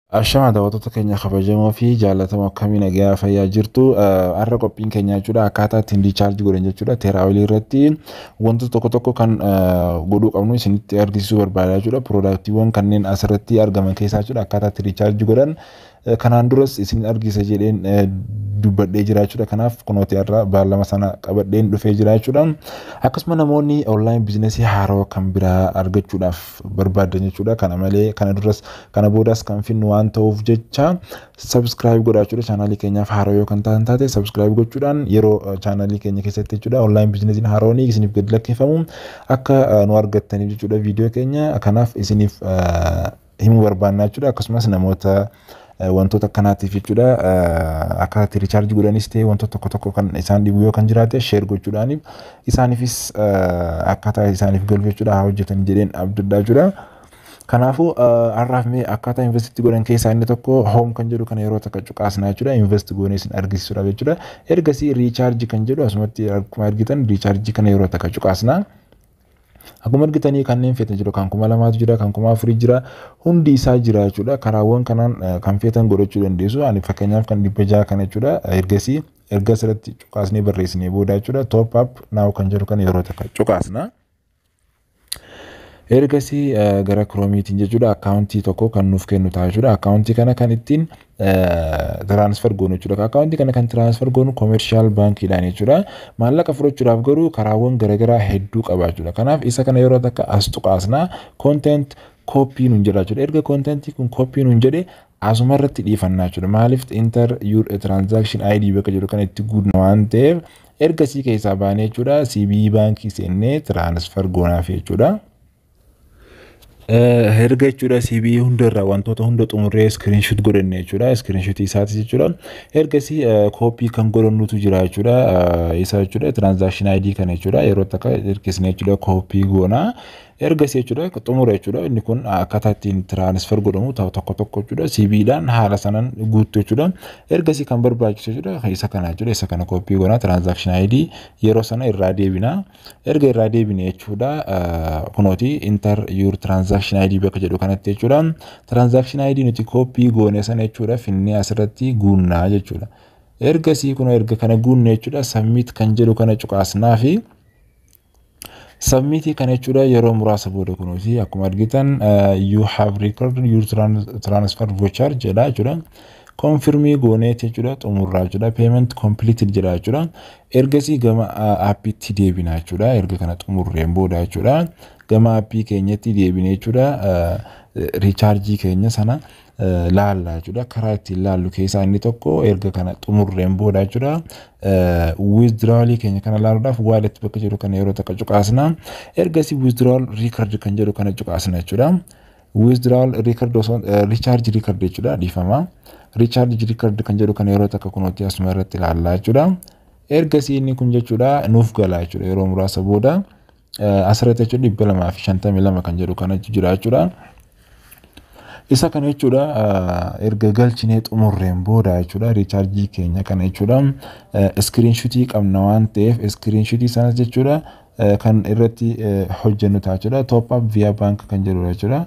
Ashama daawwattoota keenya kabajamoo fi jaallatamoo akkamiin nagaa fayyaa jirtu har'a qophiin keenya jechuudha akkaataa ittiin riichaarjii godhan jechuudha teeraawilii irratti wantoota tokko tokko kan godhuu qabnu isinitti argisiisuu barbaada jechuudha piroodaaktiiwwan kanneen asirratti argaman keessaa jechuudha akkaataa ittiin riichaarjii godhan kanaan duras isin argisiisa jedheen dubbadhee jira jechuudha kanaaf kunooti har'a baallama sana qabadheen dhufee jira jechuudha akkasuma namoonni onlaayin biizinesii haarawaa kan biraa argachuudhaaf barbaadan jechuudha kana malee kana duras kana boodas kan finnu waan ta'uuf jecha subscribe godhaachuudha chaanaalii keenyaaf haarawaa yoo kan taate subscribe gochuudhaan yeroo chaanaalii keenya keessatti jechuudha onlaayin biizinesiin haarawaa isiniif gad lakkifamu akka nu argattaniif jechuudha viidiyoo keenya kanaaf isiniif himuu barbaannaa jechuudha akkasumas namoota wantoota akkanaatiif jechuudha akkaataa riichaarjii godhanis ta'e wantoota tokko tokko kan isaan dhibu yoo kan jiraate sheer gochuudhaaniif isaaniifis akkaataa isaaniif galu jechuudha haa hojjetan jedheen abdadhaa jechuudha. Kanaafuu har'aaf mee akkaataa investitii godhan keessaa inni tokko hoom kan jedhu kana yeroo takka cuqaasnaa jechuudha invest goonee isin argisiisuudha jechuudha. Ergasii riichaarjii kan jedhu asumatti akkuma argitan riichaarjii kana yeroo takka cuqaasnaa. Akkuma argitanii kanneen feetan jiru kan 2000 jira kan 4000 jira hundi isaa jira jechuudha karaawwan kanaan kan feetan godhachuu dandeessu ani fakkeenyaaf kan 600 kana jechuudha ergasii erga asirratti cuqaasnee barreessinee booda jechuudha top up now kan jedhu kan yeroo takka cuqaasna. Ergasii gara kiroomiitiin jechuudha akkaawuntii tokko kan nuuf kennu ta'a jechuudha akkaawuntii kana kan ittiin transfer goonu jechuudha akkaawuntii kana kan transfer goonu commercial baankiidhaan jechuudha maallaqa fudhachuudhaaf garuu karaawwan garaagaraa hedduu qaba jechuudha kanaaf isa kana yeroo takka as tuqaasnaa content copy nuun jedha jechuudha erga contentii kun copy nuun jedhe asuma irratti dhiifannaa jechuudha maaliif enter your transaction ID bakka jedhu kan itti guudna waan ta'eef ergasii keessaa baanee jechuudha CBE baankii seennee transfer goonaaf jechuudha. Erga jechuudha CBE hundarraa wantoota hunda xumurree screenshot godhanne jechuudha screenshot isaati jechuudha ergasii copy kan godhannutu jira jechuudha isa jechuudha transaction ID kana jechuudha yeroo takka ergisne jechuudha copy goona ergasii jechuudha xumura jechuudha inni kun akkaataa ittiin transfer godhamu tokko tokko jechuudha CBEdhaan haala sanaan guutuu jechuudha ergasii kan barbaachisu jechuudha isa kana jechuudha isa kana copy goona transaction ID yeroo sana irraa deebina erga irraa deebine jechuudha kunooti enter your transaction ID bakka jedhu kanatti jechuudha transaction ID nuti copy goone sana jechuudha finnee asirratti guunnaa jechuudha ergasii kun erga kana guunne jechuudha submit kan jedhu kana cuqaasnaa fi submit kan jechuudha yeroo muraasa booda kunuuti akkuma argitan you have recorded your transfer voucher jedha jechuudha confirm goonee jechuudha xumurraa jechuudha payment completed jedha jechuudha ergasii gama appiitti deebina jechuudha erga kana xumurreen booda jechuudha gama appii keenyatti deebine jechuudha riichaarjii keenya sana laalla jechuudha karaa ittiin laallu keessaa inni tokko erga kana xumurreen booda jechuudha withdrawal keenya kana laaluudhaaf wallet bakka jedhu kana yeroo takka cuqaasna ergasii withdrawal record kan jedhu kana cuqaasna jechuudha withdrawal record recharge record jechuudha dhiifama recharge record kan jedhu kana yeroo takka kunooti asuma irratti laallaa jechuudha ergasii inni kun jechuudha nuuf galaa jechuudha yeroo muraasa booda asirratti jechuudha 252 kan jedhu kana jira jechuudha isa kana jechuudha erga galchinee xumurreen booda jechuudha riichaarjii keenya kana jechuudha screenshotii qabna waan ta'eef screenshotii sanas jechuudha kan irratti hojjennu ta'a jechuudha top up via bank kan jedhudha jechuudha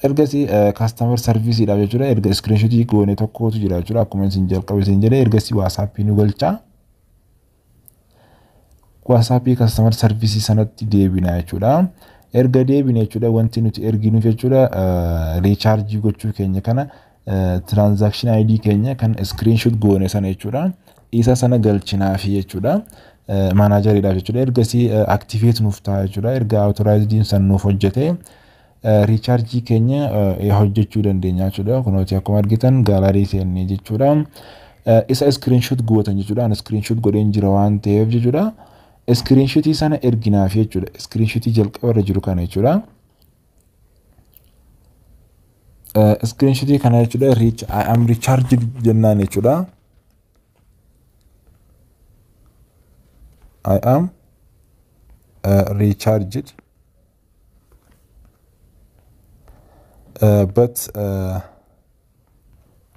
ergasii customer service dha jechuudha erga screenshotii goone tokkotu jira jechuudha akkuma isin jalqabe isin jedhe ergasii WhatsApp nu galcha WhatsApp customer service sanatti deebina jechuudha erga deebine jechuudha wanti nuti erginuuf jechuudha riichaarjii gochuu keenya kana transaction ID keenya kan screenshot goone sana jechuudha isa sana galchinaaf jechuudha manajeriidhaaf jechuudha ergasii activate nuuf ta'a jechuudha erga authorized san nuuf hojjete riichaarjii keenya hojjechuu dandeenya jechuudha kunooti akkuma argitan gaalarii seennee jechuudha isa screenshot gootan jechuudha screenshot godheen jira waan ta'eef jechuudha screenshotii sana erginaaf jechuudha screenshotii jalqaba irra jiru kana jechuudha screenshotii kana jechuudha I am recharged jennaan jechuudha I am recharged but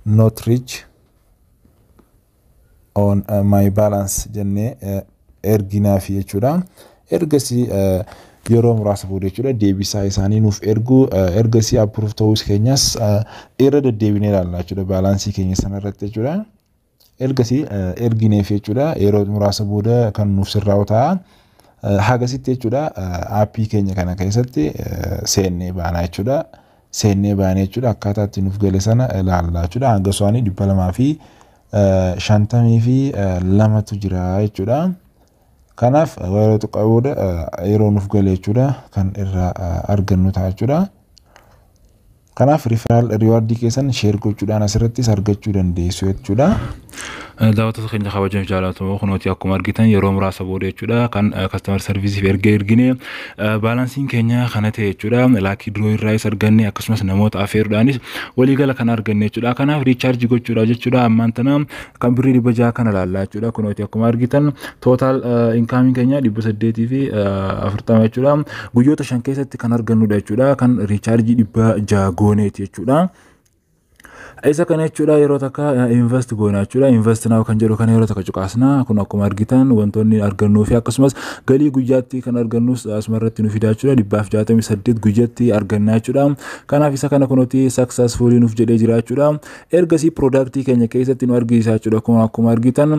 not rich on my balance jennee erginaaf jechuudha ergasii yeroo muraasa booda jechuudha deebisaa isaanii nuuf ergu ergasii approve ta'uus keenyas irra deddeebinee ilaallaa jechuudha baalaansii keenya sanarratti jechuudha. Ergasii ergineef jechuudha yeroo muraasa booda kan nuuf sirraa'u ta'a. Hagasitti jechuudha aappii keenya kana keessatti seennee baanaa jechuudha. Seennee baanee jechuudha akkaataa itti nuuf gale sana ilaallaa jechuudha. Hanga so'anii 252 jira jechuudha. Kanaaf yeroo xiqqoo booda yeroo nuuf gale jechuudha kan irraa argannu ta'a jechuudha. Kanaaf referral reward keessan share gochuudhaan asirrattis argachuu dandeessu jechuudha. daawwattoota keenya kabajamoo jaalatamoo kunooti akkuma argitan yeroo muraasa booda jechuudha kan customer service ergine balansiin keenya kana ta'e jechuudha laakii draw irraa arganne akkasumas namoota afeeruudhaanis waliigala kan arganne jechuudha. Kanaaf recharge gochuudha jechuudha ammaan tana kan birrii 600 kana laallaa jechuudha kunooti akkuma argitan total income keenya 840 jechuudha guyyoota 5 keessatti kan argannudha jechuudha kan recharge 600 gooneeti jechuudha. Isa kana jechuudha yeroo takka invest goona jechuudha invest naa kan jedhu kana yeroo takka cuqaasna kun akkuma argitan wantoonni argannuu fi akkasumas galii guyyaatti kan argannus asumarratti nu fidaa jechuudha 168 guyyaatti argannaa jechuudha. Kanaaf isa kana kunooti successfully nuuf jedhee jira jechuudha. Ergasii productii keenya keessatti nu argisiisaa jechuudha kun akkuma argitan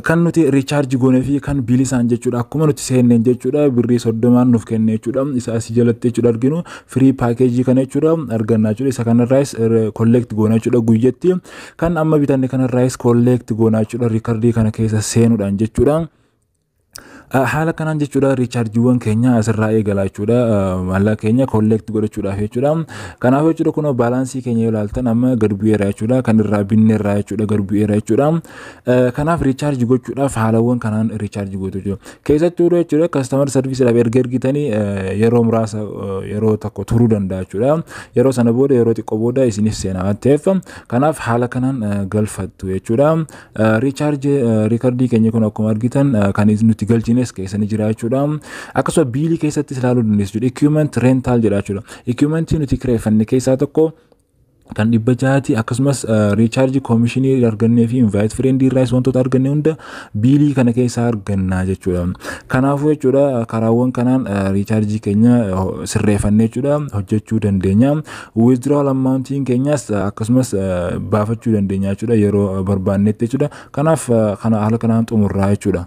kan nuti recharge goone fi kan bilisaan jechuudha akkuma nuti seenneen jechuudha birrii 30 nuuf kenne jechuudha isa asii jalatti jechuudha arginu free package kana jechuudha argannaa jechuudha isa kanarraas collect goona jechuudha guyyatti kan amma bitanne kanarraas collect goona jechuudha recordii kana keessa seenuudhaan jechuudha. Haala kanaan jechuudha rechargeewwan keenya asirraa eegalaa jechuudha maallaqa keenya collect godhachuudhaaf jechuudha. Kanaaf jechuudha kun baalaansii keenya ilaaltan amma gad bu'eera jechuudha kan irraa binne irraa jechuudha gad bu'eera jechuudha. Kanaaf recharge gochuudhaaf haalawwan kanaan recharge gootu jechuudha. Keessattuu jechuudha customer service dhaaf ergitanii yeroo muraasa yeroo tokko turuu danda'a jechuudha. Yeroo sana booda yeroo xiqqoo booda isinis seenaa waan ta'eef kanaaf haala kanaan galfattu jechuudha. Recharge recordii keenya kun akkuma argitan kan nuti galchine keessanii jira jechuudha. Akkasuma biilii keessatti ilaaluu dandeessu jechuudha. Equipment rental jedha jechuudha. Equipment nuti kireeffanne keessaa tokko kan 600 akkasumas recharge commission argannee fi invite friend irraa wantoota arganne hunda biilii kana keessaa argannaa jechuudha. Kanaafuu jechuudha karaawwan kanaan recharge keenya sirreeffannee jechuudha hojjechuu dandeenya. Withdrawal amountiin keenyas akkasumas baafachuu dandeenya jechuudha yeroo barbaannetti jechuudha. Kanaaf kana haala kanaan xumurraa jechuudha.